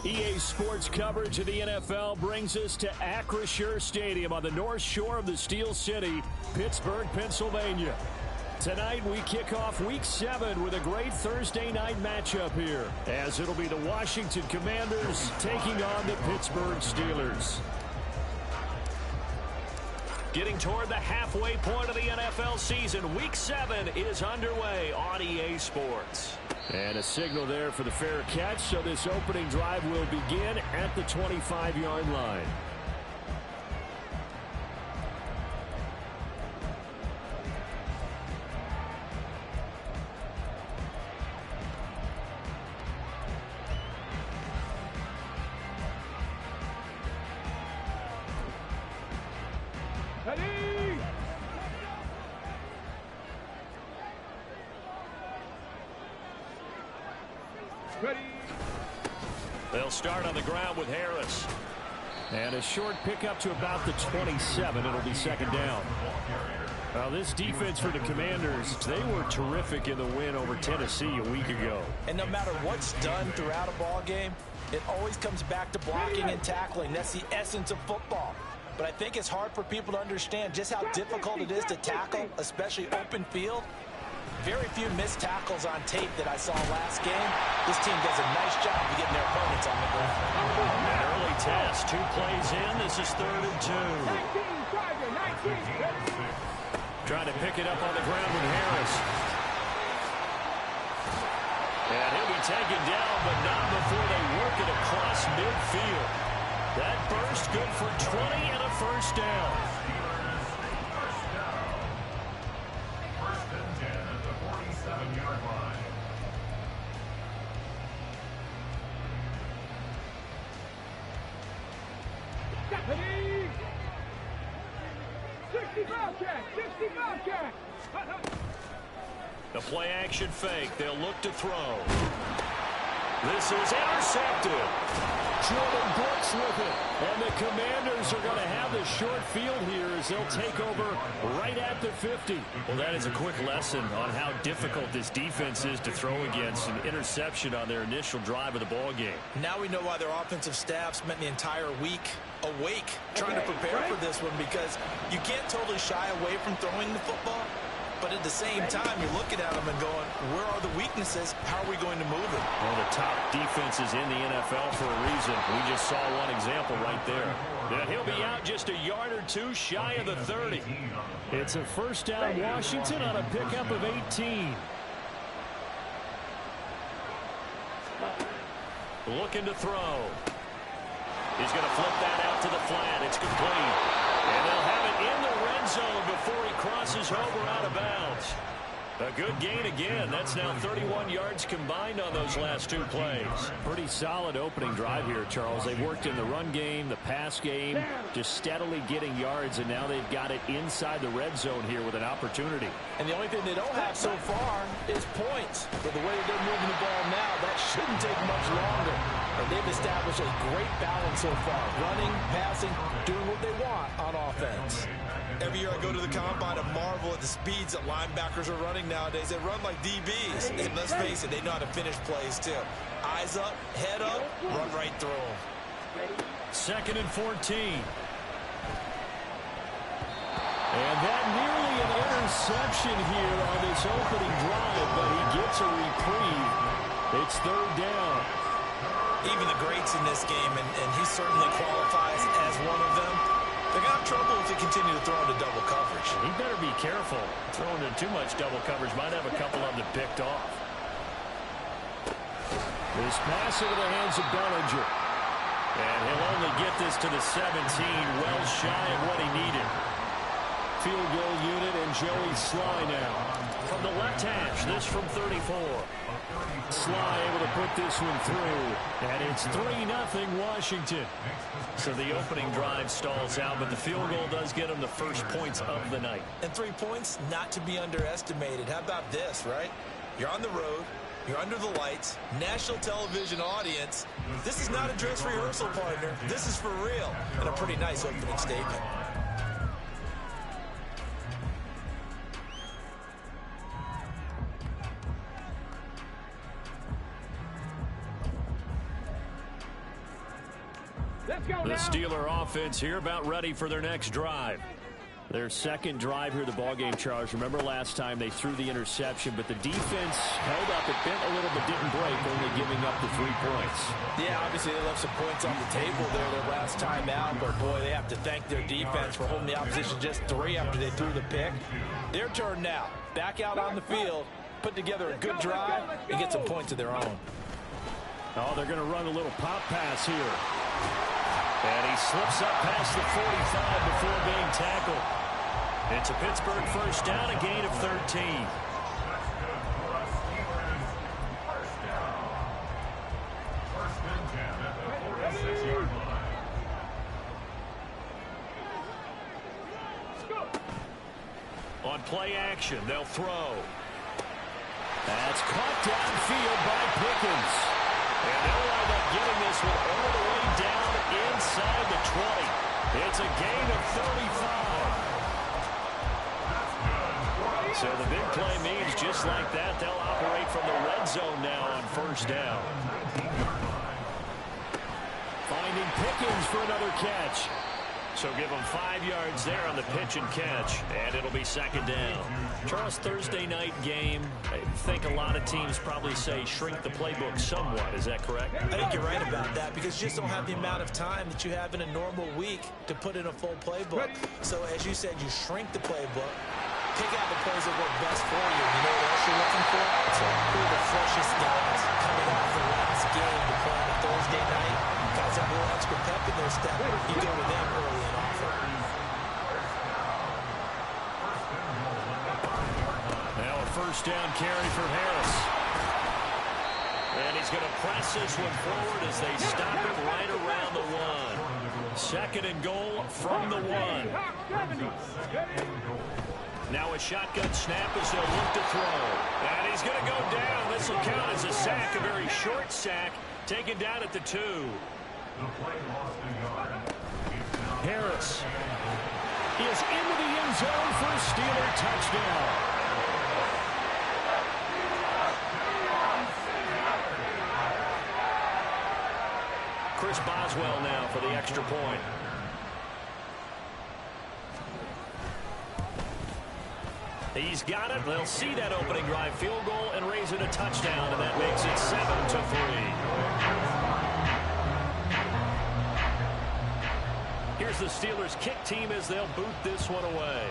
EA Sports coverage of the NFL brings us to Acrisure Stadium on the north shore of the Steel City, Pittsburgh, Pennsylvania. Tonight we kick off Week 7 with a great Thursday night matchup here, as it'll be the Washington Commanders taking on the Pittsburgh Steelers. Getting toward the halfway point of the NFL season, Week 7 is underway on EA Sports. And a signal there for the fair catch, so this opening drive will begin at the 25-yard line. They'll start on the ground with Harris. And a short pickup to about the 27. It'll be second down. Well, this defense for the Commanders, they were terrific in the win over Tennessee a week ago. And no matter what's done throughout a ball game, it always comes back to blocking and tackling. That's the essence of football. But I think it's hard for people to understand just how difficult it is to tackle, especially open field. Very few missed tackles on tape that I saw last game. This team does a nice job of getting their opponents on the ground. An early test. 2 plays in. This is 3rd and 2. Trying to pick it up on the ground with Harris. And he'll be taken down, but not before they work it across midfield. That burst good for 20 and a first down. The play action fake. They'll look to throw. This is intercepted. Jordan Brooks with it. And the Commanders are going to have the short field here as they'll take over right at the 50. Well, that is a quick lesson on how difficult this defense is to throw against. An interception on their initial drive of the ball game. Now we know why their offensive staff spent the entire week awake trying to prepare for this one, because you can't totally shy away from throwing the football. But at the same time, you're looking at them and going, where are the weaknesses? How are we going to move it? One of the top defenses in the NFL for a reason. We just saw one example right there. And he'll be out just a yard or two shy of the 30. It's a first down Washington on a pickup of 18. Looking to throw. He's going to flip that out to the flat. It's complete. And they'll have it in the red zone before he crosses over out of bounds. A good gain again. That's now 31 yards combined on those last 2 plays. Pretty solid opening drive here, Charles. They worked in the run game, the pass game, just steadily getting yards, and now they've got it inside the red zone here with an opportunity. And the only thing they don't have so far is points. But the way they're moving the ball now, that shouldn't take much longer. And they've established a great balance so far. Running, passing, doing what they want on offense. Every year I go to the combine and marvel at the speeds that linebackers are running nowadays. They run like DBs. And let's face it, they know how to finish plays too. Eyes up, head up, run right through them. 2nd and 14. And that nearly an interception here on this opening drive, but he gets a reprieve. It's 3rd down. Even the greats in this game, and he certainly qualifies as one of them, they're going to have trouble if they continue to throw into double coverage. He better be careful. Throwing into too much double coverage might have a couple of them picked off. This pass into the hands of Bellinger. And he'll only get this to the 17, well shy of what he needed. Field goal unit and Joey Sly now. From the left hash, this from 34. Sly able to put this one through. And it's 3-0 Washington. So the opening drive stalls out, but the field goal does get them the first points of the night. And 3 points, not to be underestimated. How about this, right? You're on the road. You're under the lights. National television audience. This is not a dress rehearsal, partner. This is for real. And a pretty nice opening statement. The Steeler offense here about ready for their next drive. Their second drive here, the ballgame, Charles. Remember last time they threw the interception, but the defense held up. It bent a little but didn't break, only giving up the 3 points. Yeah, obviously they left some points on the table there their last time out, but boy, they have to thank their defense for holding the opposition just 3 after they threw the pick. Their turn now. Back out on the field, put together a good drive, and get some points of their own. Oh, they're going to run a little pop pass here. And he slips up past the 45 before being tackled. It's a Pittsburgh first down, a gain of 13. On play action, they'll throw. That's caught downfield by Pickens. And they'll wind up getting this one all the way down inside the 20. It's a gain of 35. So the big play means just like that, they'll operate from the red zone now on first down. Finding Pickens for another catch. So give them 5 yards there on the pitch and catch, and it'll be second down. Charles, Thursday night game, I think a lot of teams probably say shrink the playbook somewhat. Is that correct? I think you're right about that because you just don't have the amount of time that you have in a normal week to put in a full playbook. So as you said, you shrink the playbook, pick out the plays that work best for you. You know what else you're looking for? Who are the freshest guys coming off the last game to play on a Thursday night? Guys have a little extra pep in their step. You go to them early and often. Now a first down carry for Harris. And he's going to press this one forward as they stop it right around the 1. Second and goal from the 1. Now a shotgun snap as they'll look to throw. And he's going to go down. This will count as a sack, a very short sack, taken down at the 2. Harris is into the end zone for a Steeler touchdown. Chris Boswell now for the extra point. He's got it. They'll see that opening drive field goal and raise it a touchdown, and that makes it 7-3. Here's the Steelers kick team as they'll boot this one away.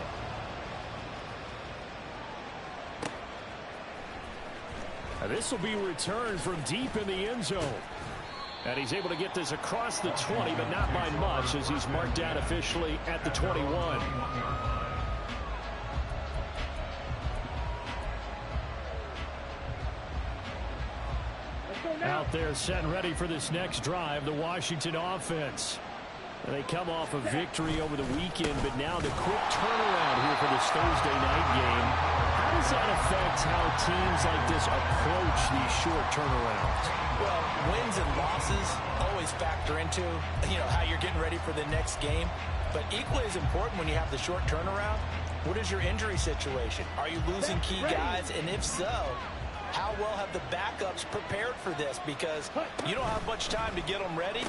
And this will be returned from deep in the end zone. And he's able to get this across the 20, but not by much as he's marked down officially at the 21. Out there set and ready for this next drive, the Washington offense. They come off a victory over the weekend, but now the quick turnaround here for this Thursday night game. How does that affect how teams like this approach these short turnarounds? Well, wins and losses always factor into, how you're getting ready for the next game. But equally as important when you have the short turnaround, what is your injury situation? Are you losing key guys? And if so, how well have the backups prepared for this? Because you don't have much time to get them ready.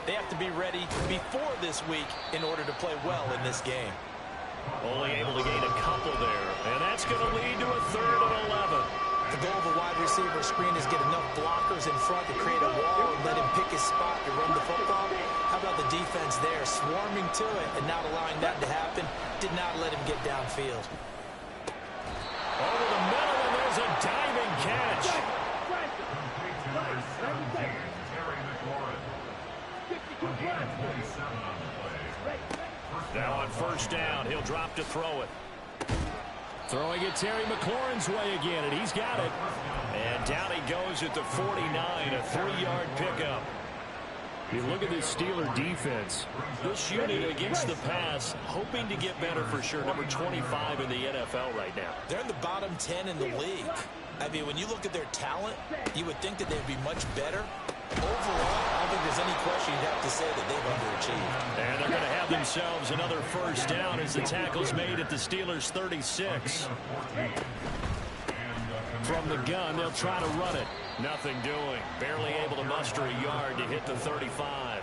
They have to be ready before this week in order to play well in this game. Only able to gain a couple there, and that's going to lead to a 3rd and 11. The goal of a wide receiver screen is get enough blockers in front to create a wall and let him pick his spot to run the football. How about the defense there, swarming to it and not allowing that to happen? Did not let him get downfield. Over the middle, and there's a diving catch. Now on first down, he'll drop to throw it. Throwing it Terry McLaurin's way again, and he's got it. And down he goes at the 49, a 3-yard pickup. You look at this Steeler defense. This unit against the pass, hoping to get better for sure. Number 25 in the NFL right now. They're in the bottom 10 in the league. I mean, when you look at their talent, you would think that they'd be much better. Overall, I don't think there's any question you'd have to say that they've underachieved. And they're going to have themselves another first down as the tackle's made at the Steelers' 36. From the gun, they'll try to run it. Nothing doing. Barely able to muster a yard to hit the 35.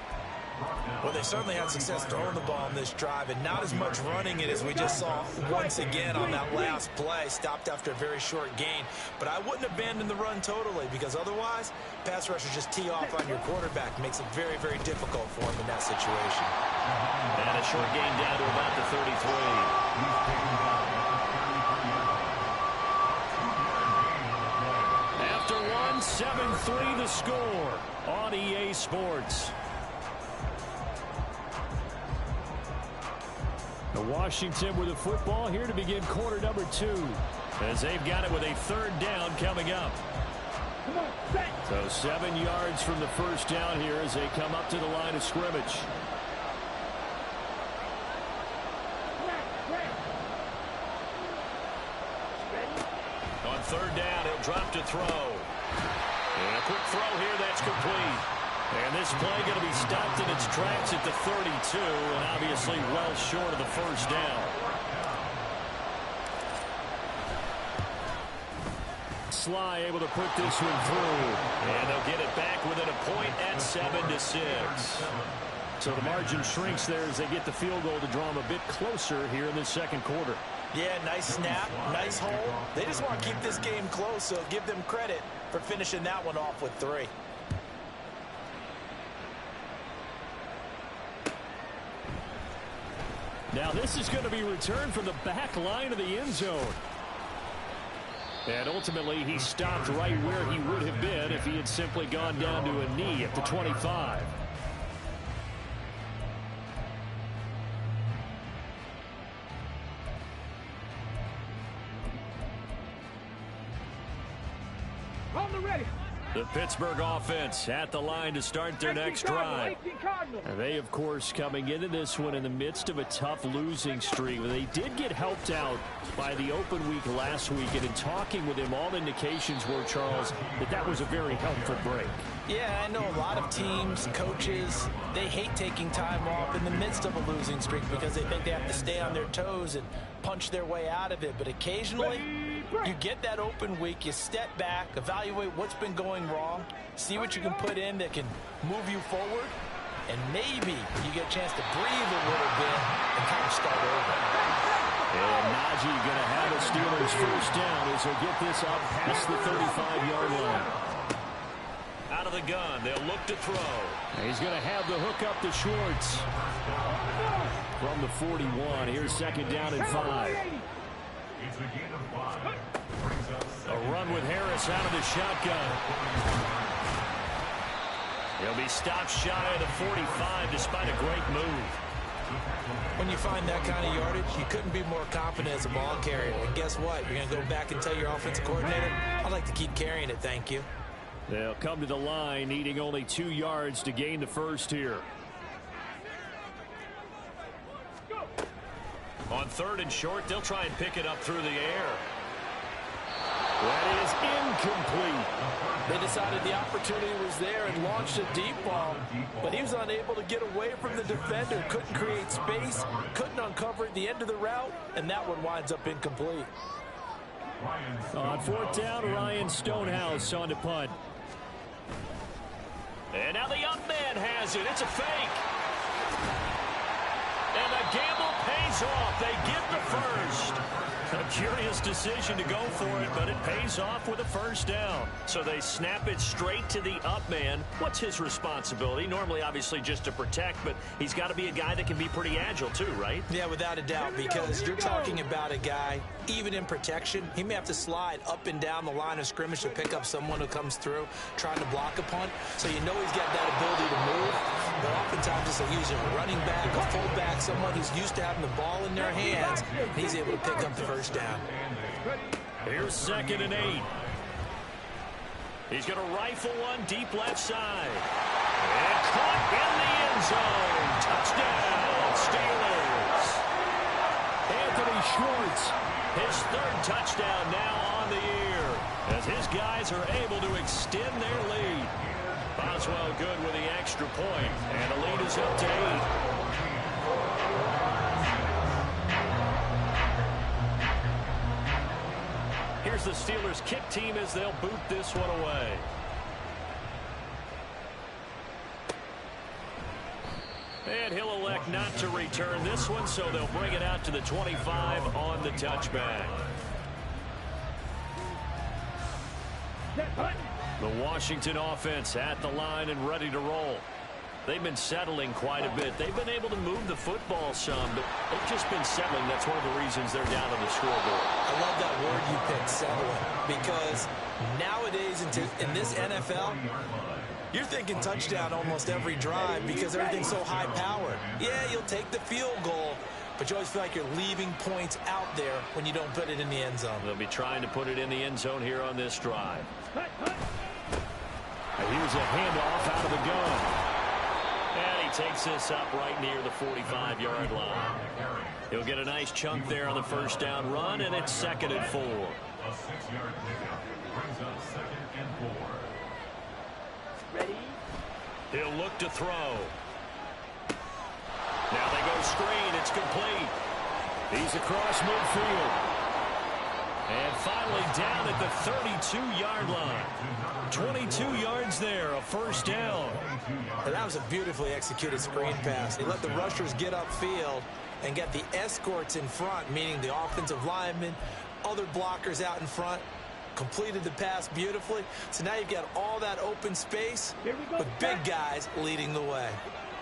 Well, they certainly had success throwing the ball on this drive, and not as much running it as we just saw once again on that last play. Stopped after a very short gain. But I wouldn't abandon the run totally, because otherwise, pass rushers just tee off on your quarterback. Makes it very, very difficult for him in that situation. And a short gain down to about the 33. After one, 7-3 the score on EA Sports. Washington with the football here to begin quarter number 2, as they've got it with a third down coming up. So 7 yards from the first down here as they come up to the line of scrimmage. On third down, he'll drop to throw. And a quick throw here, that's complete. And this play going to be stopped in its tracks at the 32, and obviously well short of the first down. Sly able to put this one through, and they'll get it back within a point at 7-6. So the margin shrinks there as they get the field goal to draw them a bit closer here in the second quarter. Yeah, nice snap, nice hole. They just want to keep this game close, so give them credit for finishing that one off with 3. Now this is going to be returned from the back line of the end zone. And ultimately he stopped right where he would have been if he had simply gone down to a knee at the 25. On the ready. The Pittsburgh offense at the line to start their next drive. And they, of course, coming into this one in the midst of a tough losing streak. They did get helped out by the open week last week. And in talking with him, all indications were, Charles, that was a very helpful break. Yeah, I know a lot of teams, coaches, they hate taking time off in the midst of a losing streak because they think they have to stay on their toes and punch their way out of it. But occasionally, you get that open week, you step back, evaluate what's been going wrong, see what you can put in that can move you forward, and maybe you get a chance to breathe a little bit and kind of start over. And Najee going to have a Steelers first down as they'll get this up past the 35-yard line. Out of the gun, they'll look to throw. He's going to have the hook up to Schwartz. From the 41, here's second down and 5. A run with Harris out of the shotgun. He'll be stopped shy of the 45 despite a great move. When you find that kind of yardage, you couldn't be more confident as a ball carrier. And guess what? You're going to go back and tell your offensive coordinator, I'd like to keep carrying it, thank you. They'll come to the line needing only 2 yards to gain the first here. On third and short, they'll try and pick it up through the air. That is incomplete. They decided the opportunity was there and launched a deep ball, but he was unable to get away from the defender, couldn't create space, couldn't uncover the end of the route, and that one winds up incomplete. On fourth down, Ryan Stonehouse on to punt. And now the up man has it. It's a fake. And the gamble pays off. They get the first. A curious decision to go for it, but it pays off with a first down. So they snap it straight to the up man. What's his responsibility? Normally, obviously, just to protect, but he's got to be a guy that can be pretty agile too, right? Yeah, without a doubt, because you're talking about a guy, even in protection, he may have to slide up and down the line of scrimmage to pick up someone who comes through trying to block a punt. So you know he's got that ability to move. But oftentimes it's like using a running back, a fullback, someone who's used to having the ball in their hands, and he's able to pick up the first down. Here's second and 8. He's going to rifle one deep left side. And caught in the end zone. Touchdown, Steelers. Anthony Schwartz, his third touchdown now on the year, as his guys are able to extend their lead. Boswell good with the extra point, and the lead is up to 8. Here's the Steelers kick team as they'll boot this one away. And he'll elect not to return this one, so they'll bring it out to the 25 on the touchback. The Washington offense at the line and ready to roll. They've been settling quite a bit. They've been able to move the football some, but they've just been settling. That's one of the reasons they're down on the scoreboard. I love that word you picked, settling, because nowadays in this NFL, you're thinking touchdown almost every drive because everything's so high-powered. Yeah, you'll take the field goal, but you always feel like you're leaving points out there when you don't put it in the end zone. They'll be trying to put it in the end zone here on this drive. Here's a handoff out of the gun. And he takes this up right near the 45-yard line. He'll get a nice chunk there on the first down run, and it's 2nd and 4. A 6-yard pickup brings up 2nd and 4. Ready? He'll look to throw. Now they go screen. It's complete. He's across midfield. And finally down at the 32-yard line. 22 yards there, a first down. And that was a beautifully executed screen pass. He let the rushers get upfield and get the escorts in front, meaning the offensive linemen, other blockers out in front, completed the pass beautifully. So now you've got all that open space with big guys leading the way.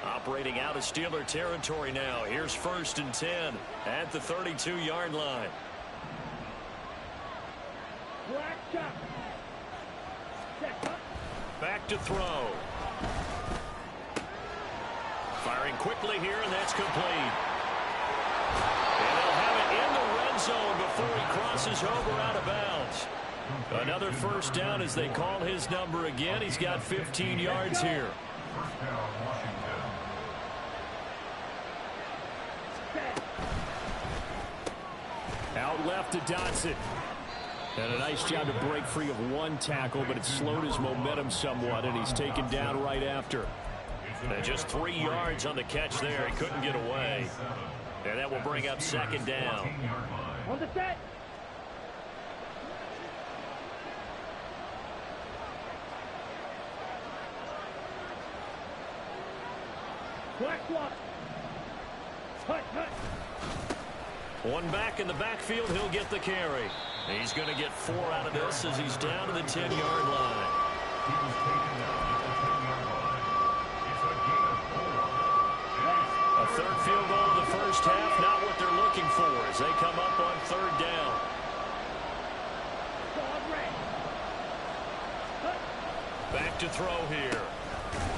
Operating out of Steeler territory now. Here's 1st and 10 at the 32-yard line. Back to throw. Firing quickly here, and that's complete. And they'll have it in the red zone before he crosses over out of bounds. Another first down as they call his number again. He's got 15 yards here. Out left to Dotson. And a nice job to break free of one tackle, but it slowed his momentum somewhat, and he's taken down right after. And just 3 yards on the catch there. He couldn't get away. And that will bring up 2nd down. On the set. Black block. Hut, hut. One back in the backfield, he'll get the carry. He's going to get 4 out of this as he's down to the 10-yard line. He was taken down at the 10-yard line. It's a gain of 4. A third field goal of the first half, not what they're looking for as they come up on 3rd down. Back to throw here.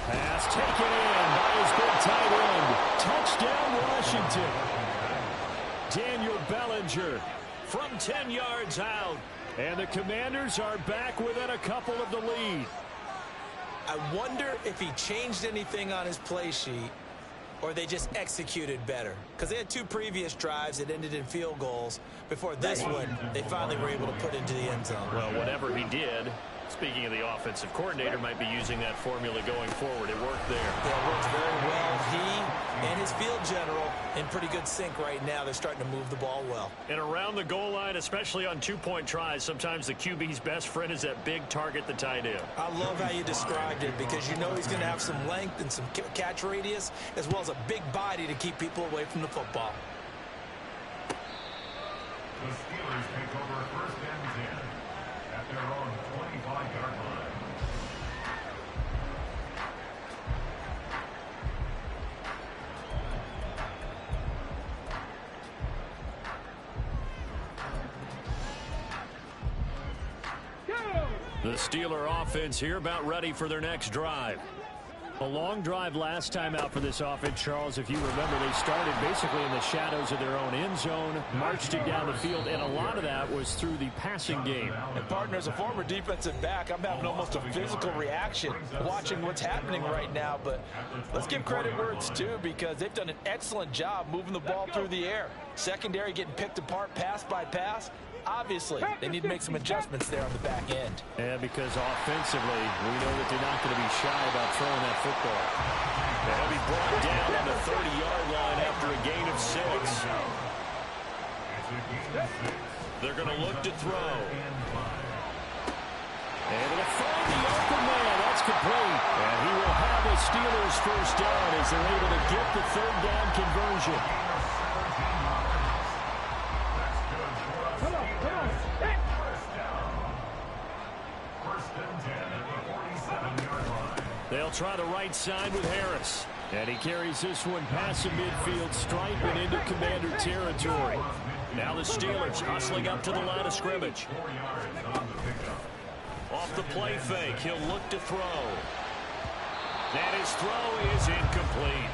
Pass taken in by his big tight end. Touchdown, Washington. Daniel Bellinger from 10 yards out. And the Commanders are back within a couple of the lead. I wonder if he changed anything on his play sheet or they just executed better. Because they had 2 previous drives that ended in field goals. Before this one, they finally were able to put into the end zone. Well, whatever he did, speaking of the offensive coordinator, might be using that formula going forward. It worked there. Yeah, it works very well. He and his field general in pretty good sync right now. They're starting to move the ball well. And around the goal line, especially on 2-point tries, sometimes the QB's best friend is that big target, the tight end. I love how you described it because you know he's going to have some length and some catch radius as well as a big body to keep people away from the football. The Steelers take over 1st and 10 at their own 25-yard line. The Steeler offense here about ready for their next drive. A long drive last time out for this offense, Charles. If you remember, they started basically in the shadows of their own end zone, marched it down the field, and a lot of that was through the passing game. And partner, as a former defensive back, I'm having almost a physical reaction watching what's happening right now. But let's give credit where it's due because they've done an excellent job moving the ball through the air. Secondary getting picked apart pass by pass. Obviously, they need to make some adjustments there on the back end. Yeah, because offensively, we know that they're not going to be shy about throwing that football. They'll be brought down on the 30-yard line after a gain of 6. They're going to look to throw. And it'll find the open man. That's It's complete. And he will have a Steelers first down as they're able to get the third down conversion. Come on. Hey. First and 10 at the 47-yard line. They'll try the right side with Harris. And he carries this one past the midfield stripe and into Commander territory. Now the Steelers hustling up to the line of scrimmage. 4 yards on the pickup. Off the play fake, he'll look to throw. And his throw is incomplete.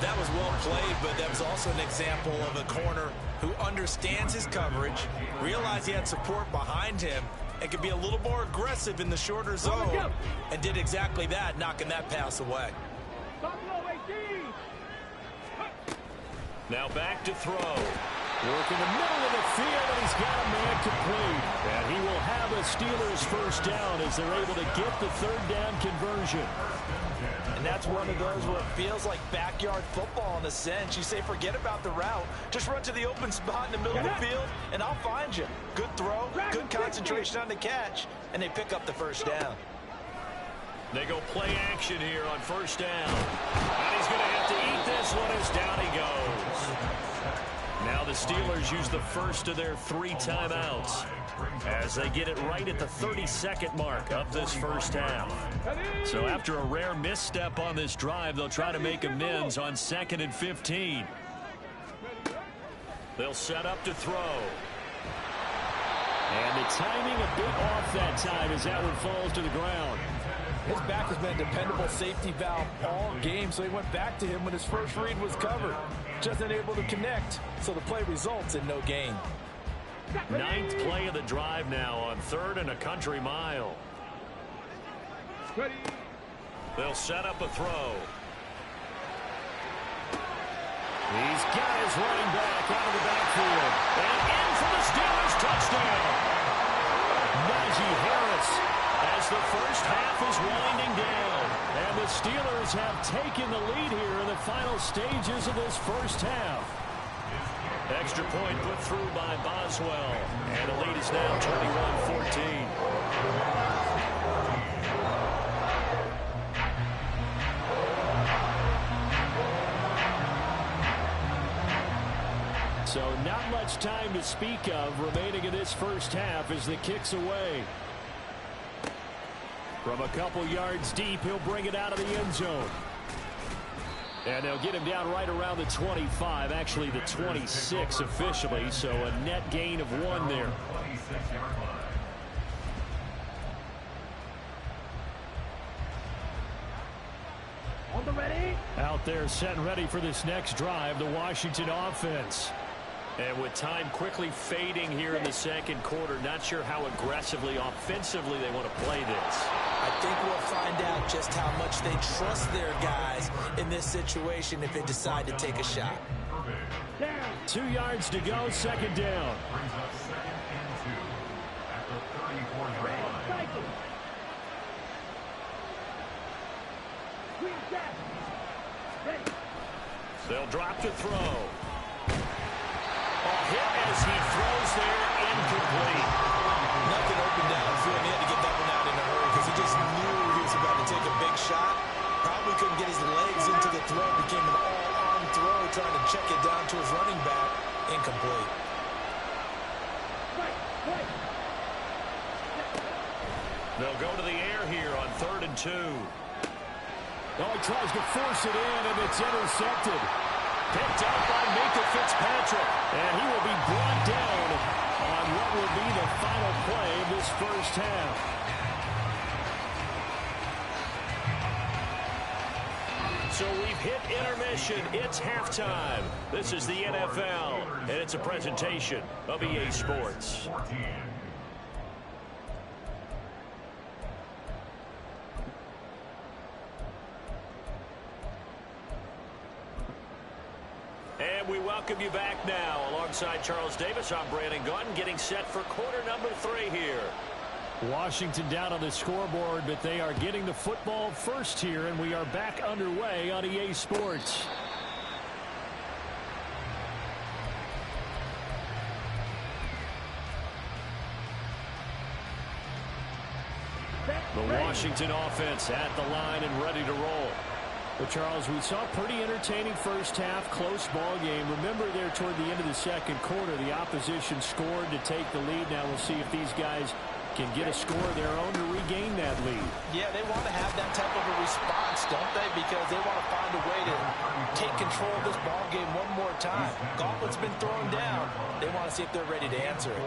That was well played, but that was also an example of a corner who understands his coverage, realized he had support behind him, and could be a little more aggressive in the shorter zone, and did exactly that, knocking that pass away. Now back to throw. Work in the middle of the field, and he's got a man complete. And he will have a Steelers first down as they're able to get the third down conversion. And that's one of those where it feels like backyard football in a sense. You say forget about the route. Just run to the open spot in the middle of the field, and I'll find you. Good throw, good concentration on the catch, and they pick up the first down. They go play action here on first down. And he's going to have to eat this one as down he goes. Now the Steelers use the first of their 3 timeouts as they get it right at the 32nd mark of this first half. So after a rare misstep on this drive, they'll try to make amends on 2nd and 15. They'll set up to throw. And the timing a bit off that time as that one falls to the ground. His back has been a dependable safety valve all game, so he went back to him when his first read was covered. Just unable to connect, so the play results in no gain. 9th play of the drive now on 3rd and a country mile. They'll set up a throw. He's got his running back out of the backfield. And in for the Steelers touchdown. Najee Harris. As the first half is winding down, and the Steelers have taken the lead here in the final stages of this first half. Extra point put through by Boswell, and the lead is now 21-14. So not much time to speak of remaining in this first half as the kick's away. From a couple yards deep, he'll bring it out of the end zone. And they'll get him down right around the 25, actually the 26 officially, so a net gain of 1 there. On the ready. Out there set and ready for this next drive, the Washington offense. And with time quickly fading here in the second quarter, not sure how aggressively, offensively they want to play this. I think we'll find out just how much they trust their guys in this situation if they decide to take a shot. 2 yards to go, second down. Brings up 2nd and 2 at the 34-yard line. They'll drop to throw. A hit as he throws there, incomplete. Nothing open downfield. He had to get that one out in a hurry because he just knew he was about to take a big shot. Probably couldn't get his legs into the throw. Became an all-arm throw, trying to check it down to his running back. Incomplete. They'll go to the air here on 3rd and 2. Oh, he tries to force it in, and it's intercepted. Picked up by Minkah Fitzpatrick, and he will be brought down on what will be the final play of this first half. So we've hit intermission. It's halftime. This is the NFL, and it's a presentation of EA Sports. 14. And we welcome you back now. Alongside Charles Davis, I'm Brandon Gunn, getting set for quarter number 3 here. Washington down on the scoreboard, but they are getting the football first here, and we are back underway on EA Sports. The Washington offense at the line and ready to roll. Well, Charles, we saw a pretty entertaining first half, close ball game. Remember there toward the end of the second quarter, the opposition scored to take the lead. Now we'll see if these guys can get a score of their own to regain that lead. Yeah, they want to have that type of a response, don't they? Because they want to find a way to take control of this ball game one more time. Gauntlet's been thrown down. They want to see if they're ready to answer it.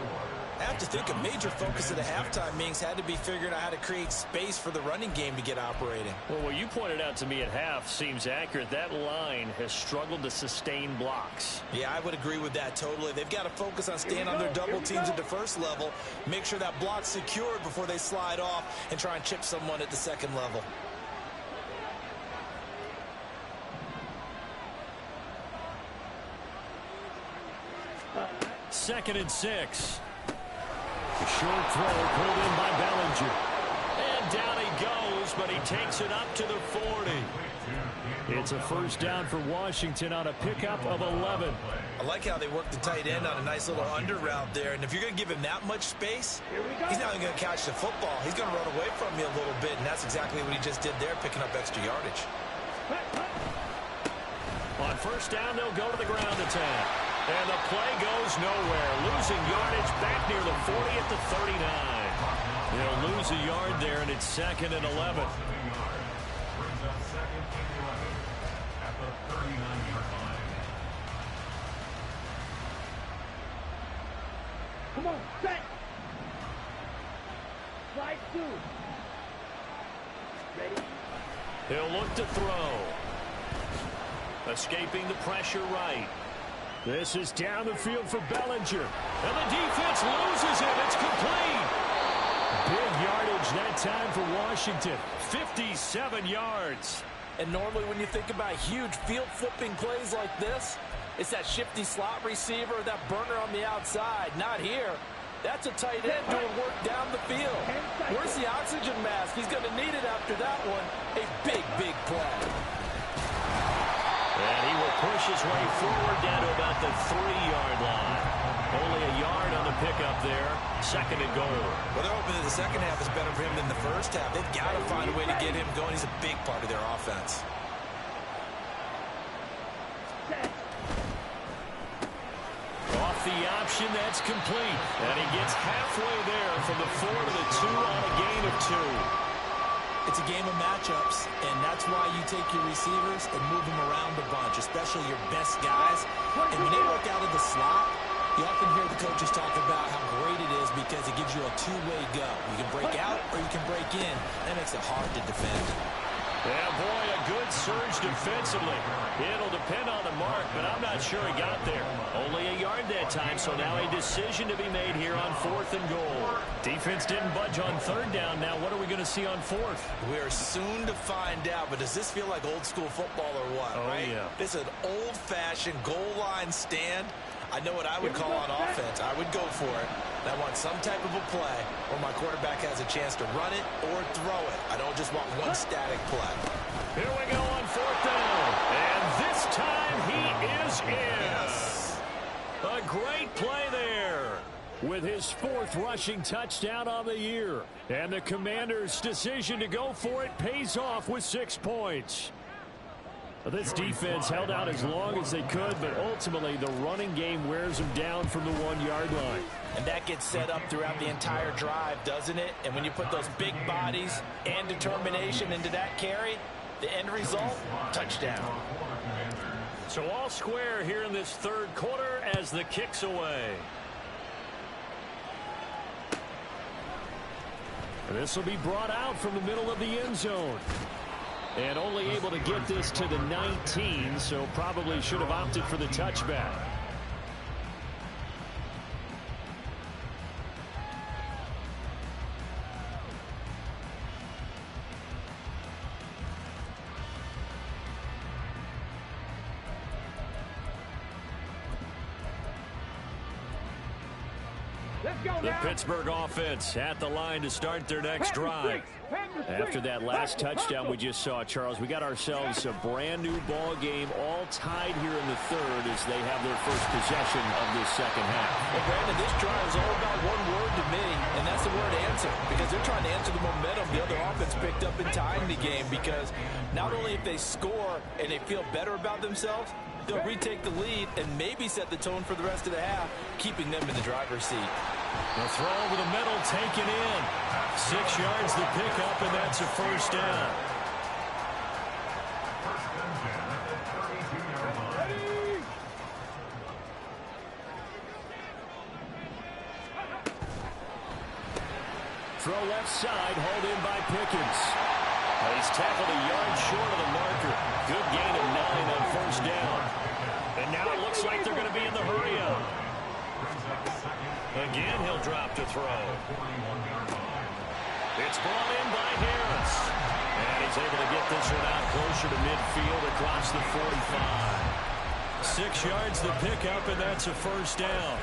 I have to think a major focus of the halftime meetings had to be figuring out how to create space for the running game to get operating. Well, what you pointed out to me at half seems accurate. That line has struggled to sustain blocks. Yeah, I would agree with that totally. They've got to focus on staying on their double teams at the first level, make sure that block's secured before they slide off and try and chip someone at the second level. Second and 6. Short throw pulled in by Bellinger. And down he goes, but he takes it up to the 40. It's a first down for Washington on a pickup of 11. I like how they work the tight end on a nice little under route there. And if you're going to give him that much space, he's not even going to catch the football. He's going to run away from you a little bit, and that's exactly what he just did there, picking up extra yardage. On first down, they'll go to the ground attack. And the play goes nowhere. Losing yardage back near the 40 at the 39. They'll lose a yard there, and it's second and 11. Come on, set. Slide 2. Ready? He'll look to throw. Escaping the pressure right. This is down the field for Bellinger. And the defense loses it. It's complete. Big yardage that time for Washington. 57 yards. And normally when you think about huge field-flipping plays like this, it's that shifty slot receiver, that burner on the outside. Not here. That's a tight end doing work down the field. Where's the oxygen mask? He's going to need it after that one. A big, big play. And he will push his way forward down to about the 3-yard line. Only a yard on the pickup there. Second and goal. Well, they're hoping that the second half is better for him than the first half. They've got to find a way to get him going. He's a big part of their offense. Off the option, that's complete. And he gets halfway there from the 4 to the 2 on a gain of 2. It's a game of matchups, and that's why you take your receivers and move them around a bunch, especially your best guys. And when they work out of the slot, you often hear the coaches talk about how great it is because it gives you a two-way go. You can break out or you can break in. That makes it hard to defend. Yeah, boy, a good surge defensively. It'll depend on the mark, but I'm not sure he got there. Only a yard that time, so now a decision to be made here on 4th and goal. Defense didn't budge on 3rd down. Now what are we going to see on 4th? We're soon to find out, but does this feel like old school football or what, right? Yeah. This is an old-fashioned goal line stand. I know what I would call on offense. I would go for it. And I want some type of a play where my quarterback has a chance to run it or throw it. I don't just want one static play. Here we go on 4th down. And this time he is in. Yes. A great play there with his 4th rushing touchdown on the year. And the Commanders' decision to go for it pays off with 6 points. This defense held out as long as they could, but ultimately the running game wears them down from the 1-yard line. And that gets set up throughout the entire drive, doesn't it? And when you put those big bodies and determination into that carry, the end result, touchdown. So all square here in this 3rd quarter as the kick's away. This will be brought out from the middle of the end zone. And only able to get this to the 19, so probably should have opted for the touchback. The Pittsburgh offense at the line to start their next drive. After that last touchdown we just saw, Charles, we got ourselves a brand new ball game, all tied here in the 3rd as they have their first possession of this second half. Well, Brandon, this drive is all about one word to me, and that's the word answer, because they're trying to answer the momentum up and tying the game, because not only if they score and they feel better about themselves, they'll retake the lead and maybe set the tone for the rest of the half, keeping them in the driver's seat. The throw over the middle taken in. 6 yards the pickup, and that's a first down. Throw left side, hauled in by Pickens. He's tackled a yard short of the marker. Good gain of 9 on first down. And now it looks like they're going to be in the hurry-up. Again, he'll drop to throw. It's brought in by Harris. And he's able to get this one out closer to midfield across the 45. 6 yards the pickup, and that's a first down.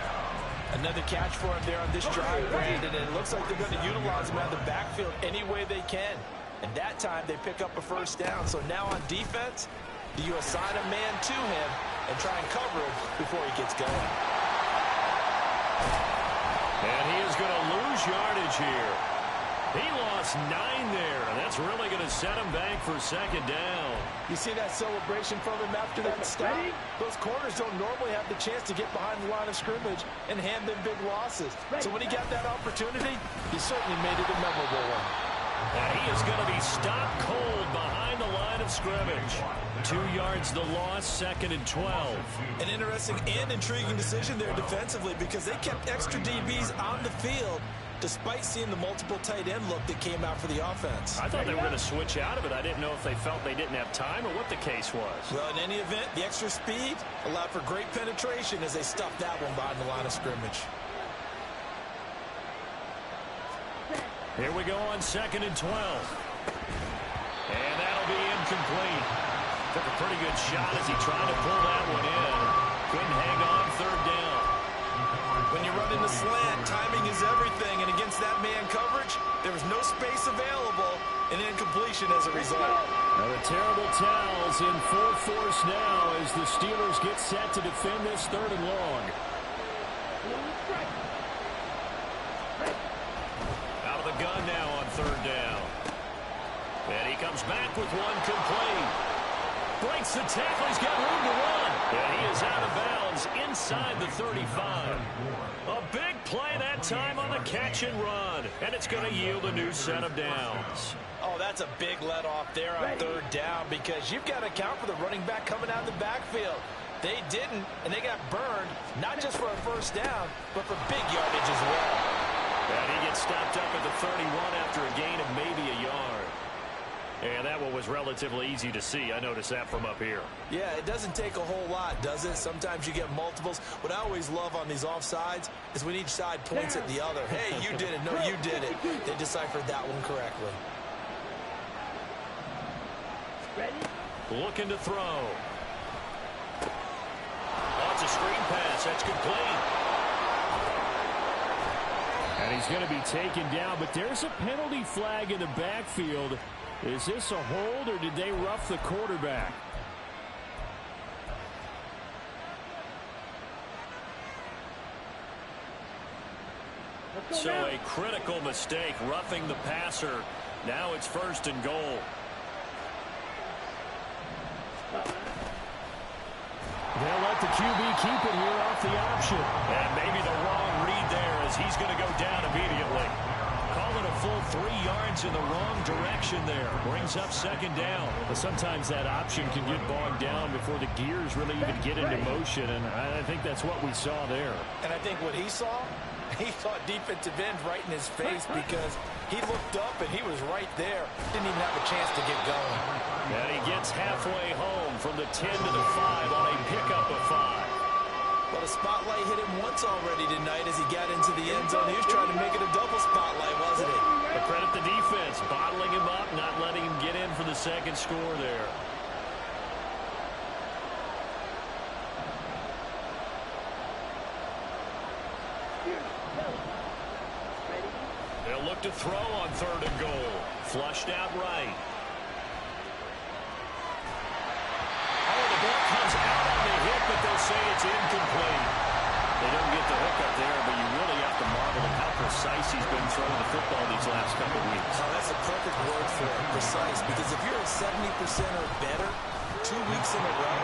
Another catch for him there on this drive, Brandon, and it looks like they're going to utilize him out of the backfield any way they can. And that time they pick up a first down. So now on defense, do you assign a man to him and try and cover him before he gets going? And he is going to lose yardage here. He lost 9 there, and that's really going to set him back for second down. You see that celebration from him after that stop? Those corners don't normally have the chance to get behind the line of scrimmage and hand them big losses. So when he got that opportunity, he certainly made it a memorable one. And he is going to be stopped cold behind the line of scrimmage. 2 yards the loss, 2nd and 12. An interesting and intriguing decision there defensively, because they kept extra DBs on the field despite seeing the multiple tight end look that came out for the offense. I thought they were going to switch out of it. I didn't know if they felt they didn't have time or what the case was. Well, in any event, the extra speed allowed for great penetration as they stuffed that one behind the line of scrimmage. Here we go on 2nd and 12. And that'll be incomplete. Took a pretty good shot as he tried to pull that one in. Couldn't hang on, 3rd down. When you run in the slant, timing is everything, and against that man coverage, there was no space available, and incompletion as a result. Now the terrible towels in full force now as the Steelers get set to defend this 3rd and long. Out of the gun now on 3rd down. And he comes back with one complete. Breaks the tackle. He's got room to run. And he is out of bounds inside the 35. A big play that time on the catch and run. And it's going to yield a new set of downs. Oh, that's a big let off there on 3rd down, because you've got to account for the running back coming out of the backfield. They didn't, and they got burned, not just for a first down, but for big yardage as well. And he gets stopped up at the 31 after a gain of maybe a yard. And that one was relatively easy to see. I noticed that from up here. Yeah, it doesn't take a whole lot, does it? Sometimes you get multiples. What I always love on these offsides is when each side points at the other. Hey, you did it. No, you did it. They deciphered that one correctly. Looking to throw. Oh, it's a screen pass. That's complete. And he's going to be taken down, but there's a penalty flag in the backfield. Is this a hold, or did they rough the quarterback? So a critical mistake, roughing the passer. Now it's 1st and goal. They'll let the QB keep it here off the option. And maybe the wrong read there, as he's going to go down immediately. Calling a full 3 yards in the wrong direction there. Brings up 2nd down. But sometimes that option can get bogged down before the gears really even get into motion, and I think that's what we saw there. And I think what he saw, he thought defensive end right in his face, because he looked up and he was right there. Didn't even have a chance to get going. And he gets halfway home from the 10 to the 5 on a pickup of 5. Well, the spotlight hit him once already tonight as he got into the end zone. He was trying to make it a double spotlight, wasn't he? But credit the defense, bottling him up, not letting him get in for the 2nd score there. They'll look to throw on 3rd and goal. Flushed out right. Oh, the ball comes out on the hit, but they'll say it's incomplete. They don't get the hook up there, but you really have to marvel at how precise he's been throwing the football these last couple of weeks. Oh, that's a perfect word for it, precise, because if you're at 70% or better 2 weeks in a row,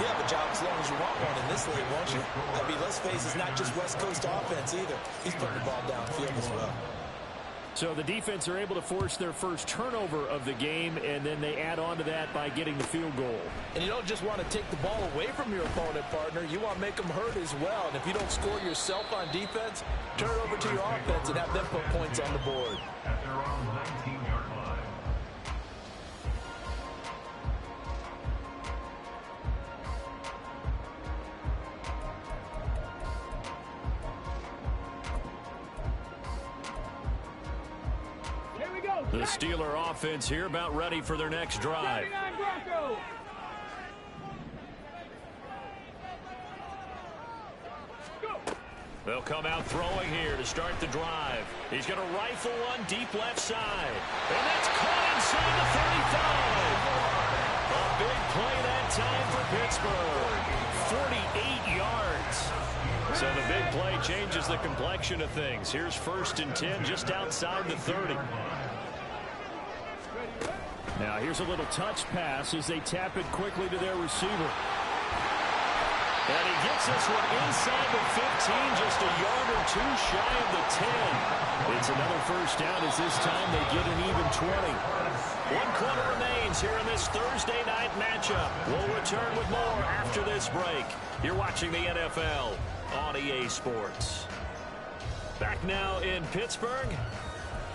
you have a job as long as you want one in this league, won't you? I mean, let's face it, it's not just West Coast offense either. He's putting the ball downfield as well. So the defense are able to force their first turnover of the game, and then they add on to that by getting the field goal. And you don't just want to take the ball away from your opponent, partner. You want to make them hurt as well. And if you don't score yourself on defense, turn it over to your offense and have them put points on the board. At their own 19-yard line. The Steeler offense here about ready for their next drive. They'll come out throwing here to start the drive. He's going to rifle one deep left side. And that's caught inside the 35. A big play that time for Pittsburgh. 48 yards. So the big play changes the complexion of things. Here's 1st and 10 just outside the 30. Now here's a little touch pass as they tap it quickly to their receiver. And he gets this one inside the 15, just a yard or two shy of the 10. It's another first down as this time they get an even 20. 1 quarter remains here in this Thursday night matchup. We'll return with more after this break. You're watching the NFL on EA Sports. Back now in Pittsburgh.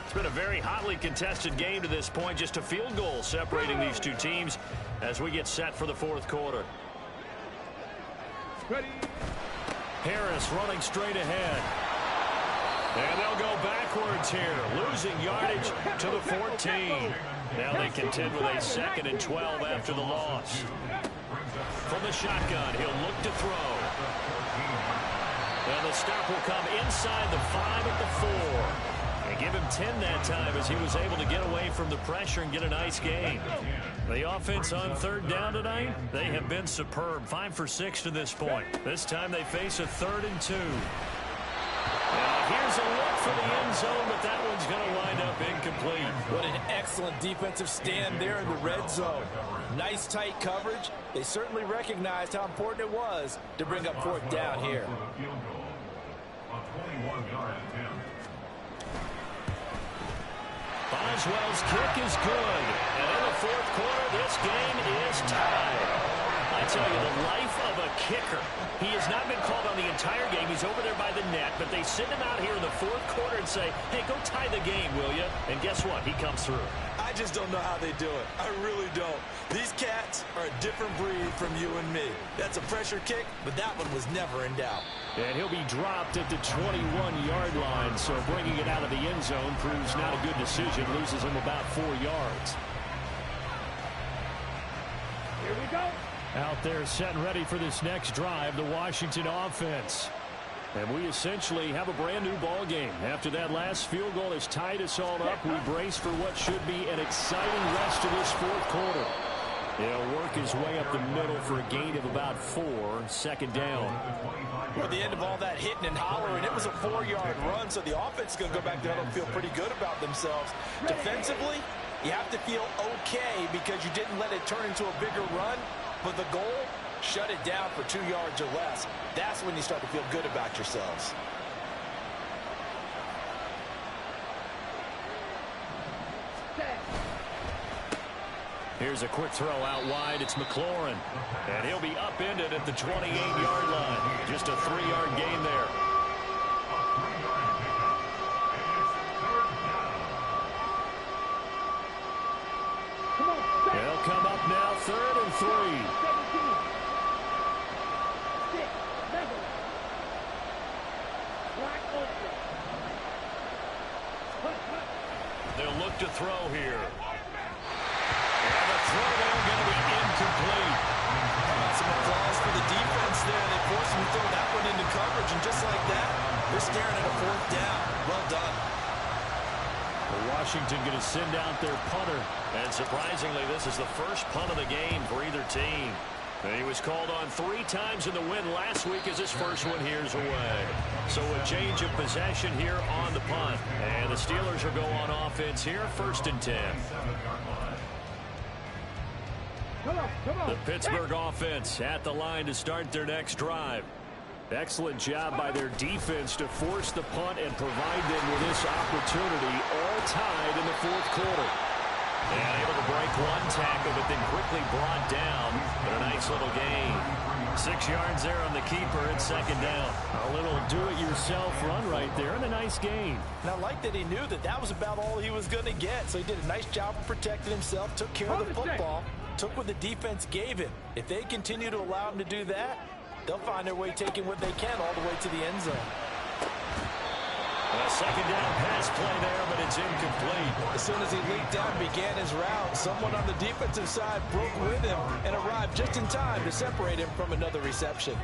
It's been a very hotly contested game to this point. Just a field goal separating these two teams as we get set for the 4th quarter. Ready. Harris running straight ahead. And they'll go backwards here, losing yardage to the 14. Now they contend with a 2nd and 12 after the loss. From the shotgun, he'll look to throw. And the stop will come inside the 5 at the 4. And give him 10 that time as he was able to get away from the pressure and get a nice gain. The offense on 3rd down tonight, they have been superb. 5 for 6 to this point. This time they face a 3rd and 2. Now here's a look for the end zone, but that one's going to wind up incomplete. What an excellent defensive stand there in the red zone. Nice tight coverage. They certainly recognized how important it was to bring up 4th down here. A 21-yard attempt. Boswell's kick is good. And in the 4th quarter, this game is tied. I tell you, the life of a kicker. He has not been called on the entire game. He's over there by the net, but they send him out here in the 4th quarter and say, hey, go tie the game, will you? And guess what? He comes through. I just don't know how they do it. I really don't. These cats are a different breed from you and me. That's a pressure kick, but that one was never in doubt. And he'll be dropped at the 21-yard line, so bringing it out of the end zone proves not a good decision. Loses him about 4 yards. Here we go. Out there set and ready for this next drive, the Washington offense. And we essentially have a brand new ball game. After that last field goal has tied us all up, we brace for what should be an exciting rest of this 4th quarter. He'll work his way up the middle for a gain of about 4, 2nd down. At the end of all that hitting and hollering, it was a 4-yard run, so the offense is going to go back there and feel pretty good about themselves. Defensively, you have to feel okay because you didn't let it turn into a bigger run, but the goal, shut it down for 2 yards or less. That's when you start to feel good about yourselves. Here's a quick throw out wide. It's McLaurin. And he'll be upended at the 28-yard line. Just a 3-yard gain there. They'll come up now, 3rd and 3. 6, 7. Wide open. They'll look to throw here. And the throw down going to be incomplete. Some applause for the defense there. They forced him to throw that one into coverage, and just like that, they're staring at a 4th down. Well done. Washington going to send out their punter. And surprisingly, this is the first punt of the game for either team. He was called on 3 times in the win last week as his first one here's away. So a change of possession here on the punt. And the Steelers will go on offense here, 1st and 10. The Pittsburgh offense at the line to start their next drive. Excellent job by their defense to force the punt and provide them with this opportunity, all tied in the 4th quarter. And able to break one tackle, but then quickly brought down. But a nice little gain. 6 yards there on the keeper at 2nd down. A little do-it-yourself run right there and a nice gain. And I like that he knew that that was about all he was going to get. So he did a nice job of protecting himself, took care of the football, took what the defense gave him. If they continue to allow him to do that, they'll find their way taking what they can all the way to the end zone. A 2nd down pass play there, but it's incomplete. As soon as he leaped down and began his route, someone on the defensive side broke with him and arrived just in time to separate him from another reception.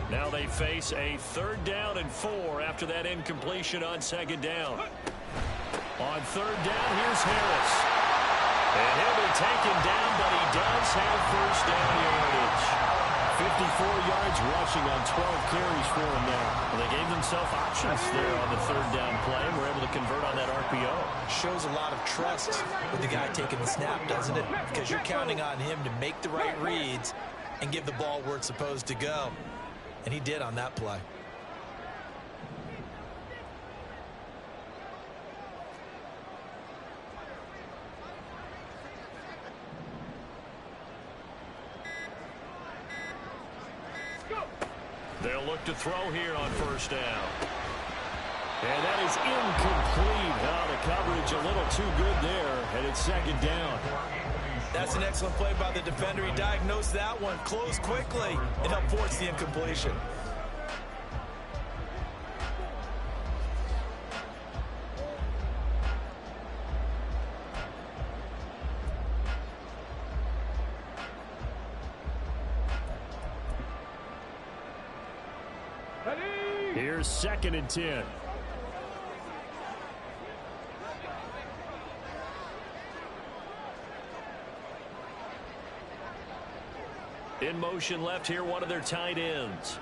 Now they face a 3rd down and 4 after that incompletion on 2nd down. On 3rd down, here's Harris. And he'll be taken down, but he does have 1st down yardage. 54 yards rushing on 12 carries for him now. Well, they gave themselves options there on the 3rd down play and were able to convert on that RPO. Shows a lot of trust with the guy taking the snap, doesn't it? Because you're counting on him to make the right reads and give the ball where it's supposed to go. And he did on that play. They'll look to throw here on 1st down. And that is incomplete. Oh, the coverage a little too good there, and it's 2nd down. That's an excellent play by the defender. He diagnosed that one, closed quickly, and helped force the incompletion. Here's 2nd and 10. In motion left here, one of their tight ends.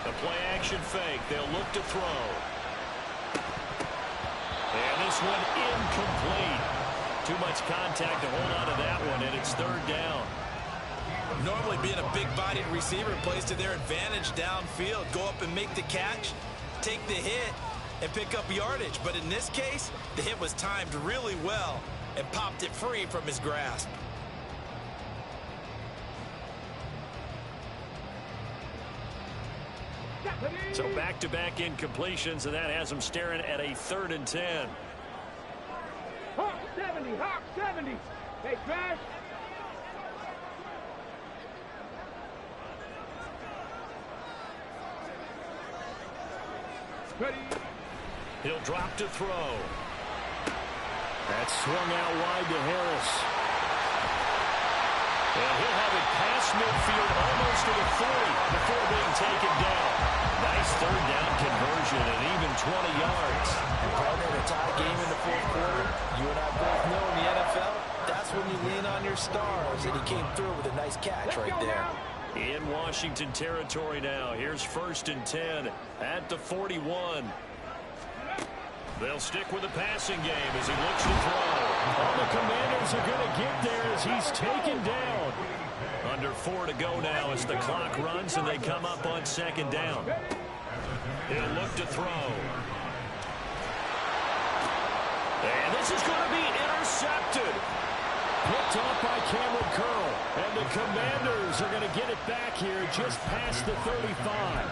A play action fake. They'll look to throw. And this one incomplete. Too much contact to hold on to that one, and it's 3rd down. Normally being a big-bodied receiver plays to their advantage downfield. Go up and make the catch, take the hit, and pick up yardage. But in this case, the hit was timed really well and popped it free from his grasp. So back-to-back incompletions, and that has them staring at a 3rd and 10. Hawk 70, Hawk 70. Hey, Trash. Ready. He'll drop to throw. That's swung out wide to Harris. And he'll have it past midfield almost to the 40 before being taken down. Nice 3rd down conversion and even 20 yards. And partner, in a tie game in the 4th quarter, you and I both know in the NFL, that's when you lean on your stars, and he came through with a nice catch right there. In Washington territory now. Here's 1st and 10 at the 41. They'll stick with the passing game as he looks to throw. All the Commanders are going to get there as he's taken down. Under 4 to go now as the clock runs and they come up on 2nd down. He'll look to throw. And this is going to be intercepted. Picked off by Cameron Curl. And the Commanders are going to get it back here just past the 35.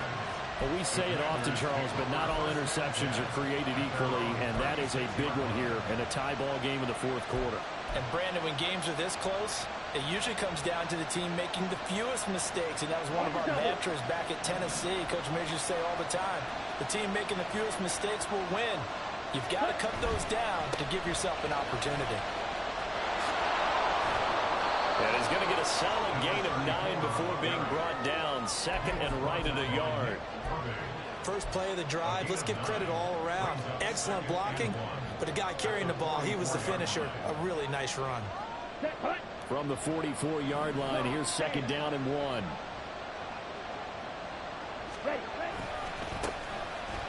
Well, we say it often, Charles, but not all interceptions are created equally, and that is a big one here in a tie ball game in the 4th quarter. And, Brandon, when games are this close, it usually comes down to the team making the fewest mistakes, and that was one of our mantras back at Tennessee. Coach Mears used to say all the time, the team making the fewest mistakes will win. You've got to cut those down to give yourself an opportunity. And he's going to get a solid gain of 9 before being brought down. Second and right at a yard. First play of the drive, let's give credit all around. Excellent blocking, but the guy carrying the ball, he was the finisher. A really nice run. From the 44-yard line, here's second down and 1.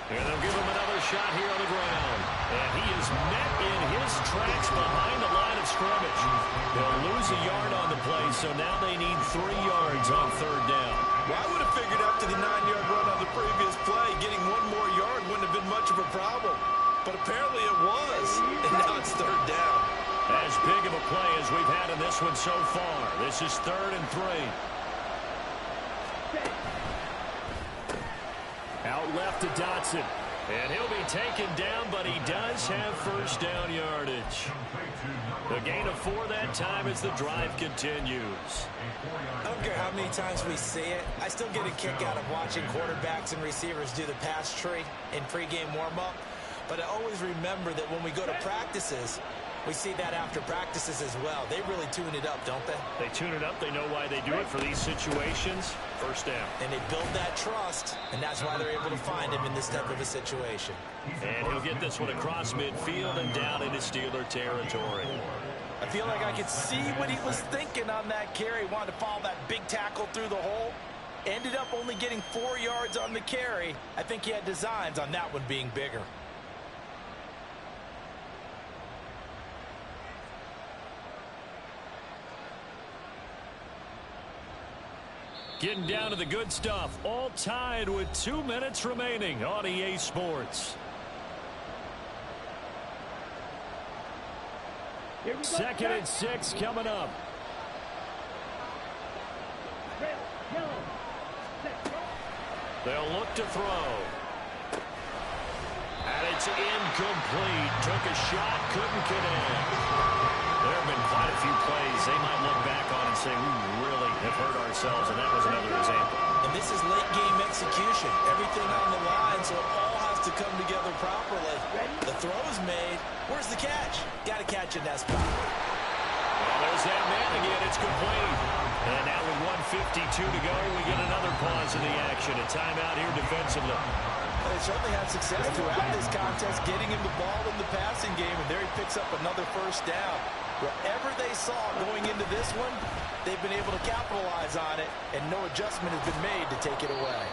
And they'll give him another shot here on the ground. And he is met in his tracks behind the line of scrimmage. They'll lose a yard on the play, so now they need 3 yards on third down. Well, I would have figured after the 9-yard run on the previous play, getting 1 more yard wouldn't have been much of a problem. But apparently it was, and now it's third down. As big of a play as we've had in this one so far. This is 3rd and 3. Out left to Dotson. And he'll be taken down, but he does have first down yardage. The gain of 4 that time as the drive continues. I don't care how many times we see it. I still get a kick out of watching quarterbacks and receivers do the pass tree in pregame warm-up. But I always remember that when we go to practices, we see that after practices as well. They really tune it up, don't they? They tune it up. They know why they do it for these situations. First down. And they build that trust, and that's why they're able to find him in this type of a situation. And he'll get this one across midfield and down into Steeler territory. I feel like I could see what he was thinking on that carry. Wanted to follow that big tackle through the hole. Ended up only getting 4 yards on the carry. I think he had designs on that one being bigger. Getting down to the good stuff. All tied with 2 minutes remaining on EA Sports. Second and 6 coming up. They'll look to throw. And it's incomplete. Took a shot, couldn't connect. There have been quite a few plays they might look back on and say, we really have hurt ourselves, and that was another example. And this is late game execution. Everything on the line, so it all has to come together properly. The throw is made. Where's the catch? Got to catch in that spot. Well, there's that man again. It's complete. And now with 1:52 to go, we get another pause in the action. A timeout here defensively. Well, they certainly had success throughout this contest, getting him the ball in the passing game, and there he picks up another first down. Whatever they saw going into this one, they've been able to capitalize on it, and no adjustment has been made to take it away.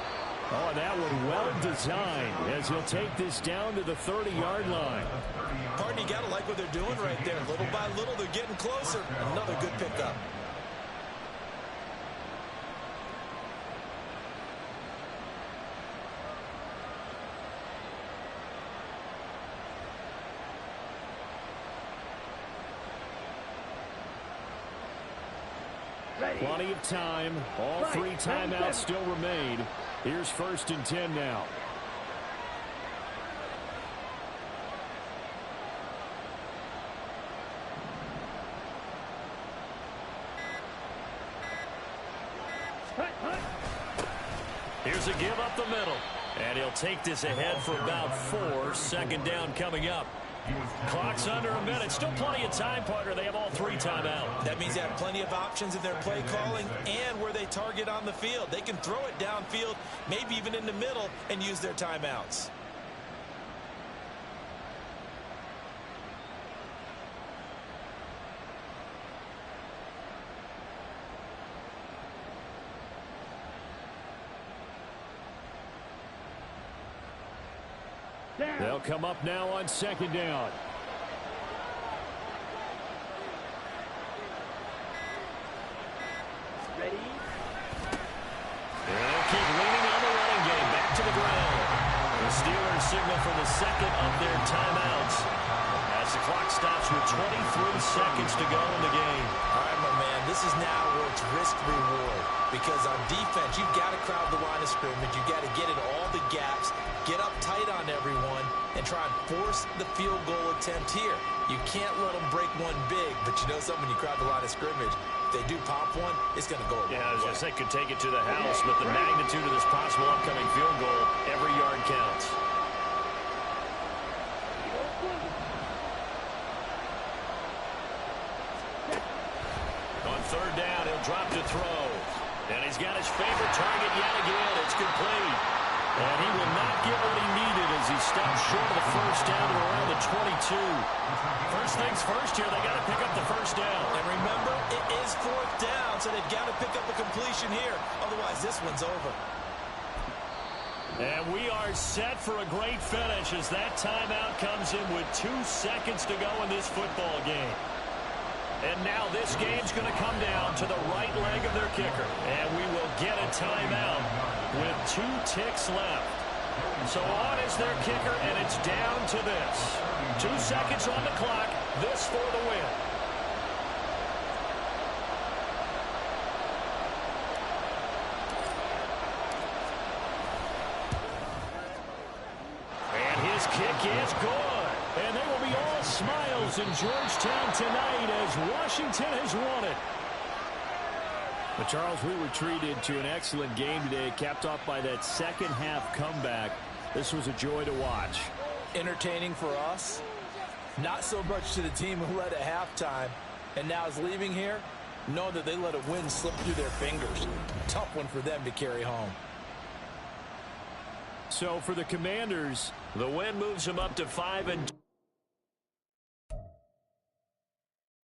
Oh, that one well designed as he'll take this down to the 30-yard line. Pardon, you got to like what they're doing right there. Little by little, they're getting closer. Another good pickup. Plenty of time. All 3 timeouts still remain. Here's 1st and 10 now. Here's a give up the middle. And he'll take this ahead for about 4. Second down coming up. Clock's under a minute. Still plenty of time, partner. They have all 3 timeouts. That means they have plenty of options in their play calling and where they target on the field. They can throw it downfield, maybe even in the middle, and use their timeouts. They'll come up now on 2nd down. Ready? They'll keep leaning on the running game. Back to the ground. The Steelers signal for the second of their timeouts as the clock stops with 23 seconds to go in the game. All right, my man, this is now where it's risk-reward. Because on defense, you've got to crowd the line of scrimmage. You've got to get in all the gaps, get up tight on everyone, and try and force the field goal attempt here. You can't let them break one big, but you know something, when you crowd the line of scrimmage, if they do pop one, it's going to go a long way. Yeah, as I could take it to the house, but the magnitude of this possible upcoming field goal, every yard counts. On 3rd And he's got his favorite target yet again. It's complete. And he will not get what he needed as he stops short of the first down to around the 22. First things first here, they got to pick up the first down. And remember, it is fourth down, so they've got to pick up a completion here. Otherwise, this one's over. And we are set for a great finish as that timeout comes in with 2 seconds to go in this football game. And now this game's going to come down to the right leg of their kicker. And we will get a timeout with 2 ticks left. So on is their kicker, and it's down to this. 2 seconds on the clock. This for the win. And his kick is good. And they will be all smiles in Georgetown tonight as Washington has won it. But Charles, we were treated to an excellent game today, capped off by that second half comeback. This was a joy to watch. Entertaining for us. Not so much to the team who led at halftime and now is leaving here. Know that they let a win slip through their fingers. Tough one for them to carry home. So for the Commanders, the win moves them up to 5-2.